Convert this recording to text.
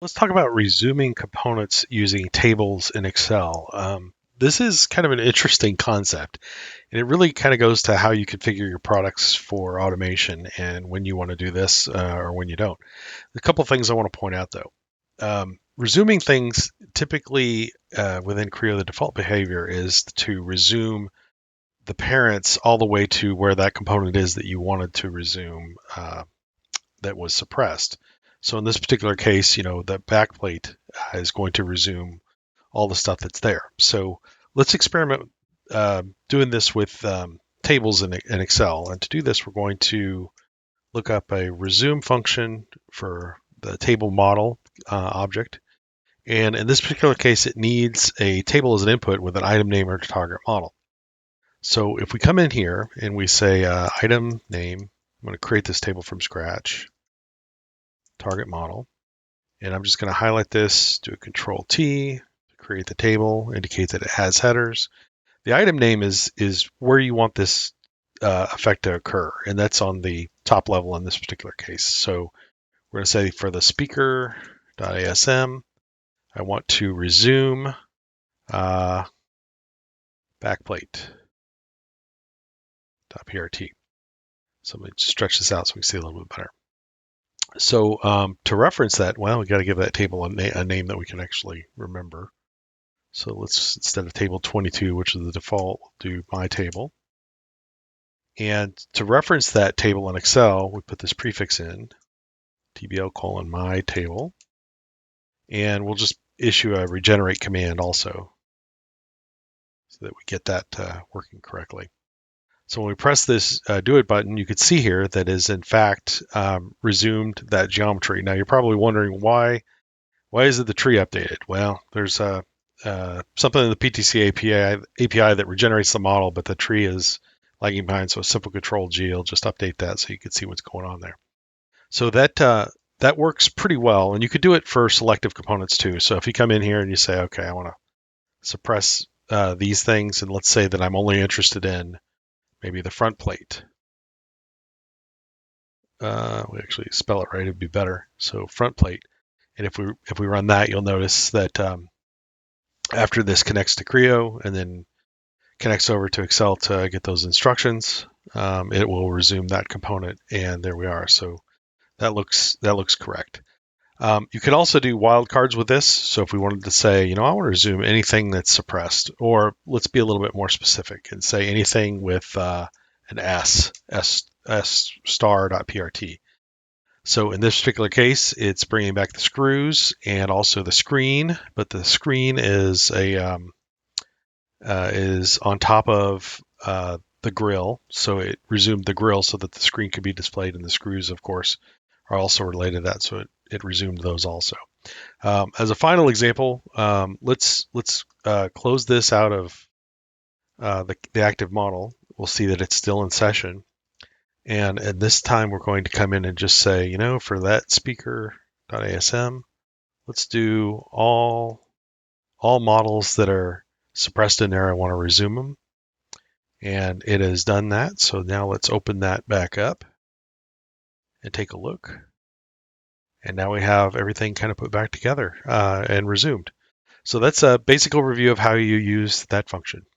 Let's talk about resuming components using tables in Excel. This is kind of an interesting concept, and it really kind of goes to how you configure your products for automation and when you want to do this or when you don't. A couple things I want to point out though. Resuming things typically within Creo, the default behavior is to resume the parents all the way to where that component is that you wanted to resume that was suppressed. So in this particular case, the backplate is going to resume all the stuff that's there. So let's experiment doing this with tables in Excel. And to do this, we're going to look up a resume function for the table model object. And in this particular case, it needs a table as an input with an item name or target model. So if we come in here and we say item name, I'm going to create this table from scratch, target model. And I'm just going to highlight this, do a Control T, create the table, indicate that it has headers. The item name is where you want this effect to occur, and that's on the top level in this particular case. So we're going to say for the speaker.asm, I want to resume backplate.prt. So let me stretch this out so we can see a little bit better. So to reference that, well, we got to give that table a name that we can actually remember. So let's, instead of table 22, which is the default, do my table. And to reference that table in Excel, we put this prefix in, tbl : my table. And we'll just issue a regenerate command also so that we get that working correctly. So when we press this do it button, you can see here that is in fact resumed that geometry. Now you're probably wondering why is it the tree updated? Well, there's something in the PTC API that regenerates the model, but the tree is lagging behind. So a simple Control G will just update that so you can see what's going on there. So that works pretty well, and you could do it for selective components too. So if you come in here and you say, okay, I want to suppress these things, and let's say that I'm only interested in maybe the front plate. We actually spell it right; it'd be better. So front plate, and if we run that, you'll notice that after this connects to Creo and then connects over to Excel to get those instructions, it will resume that component, and there we are. So that looks correct. You could also do wildcards with this. So if we wanted to say, I want to resume anything that's suppressed, or let's be a little bit more specific and say anything with an S star.prt. So in this particular case, it's bringing back the screws and also the screen, but the screen is is on top of the grill. So it resumed the grill so that the screen could be displayed, and the screws, of course, are also related to that. So it resumed those also. As a final example, let's close this out of the active model. We'll see that it's still in session. And at this time, we're going to come in and just say, for that speaker.asm, let's do all models that are suppressed in there. I want to resume them. And it has done that. So now let's open that back up and take a look. And now we have everything kind of put back together and resumed. So that's a basic overview of how you use that function.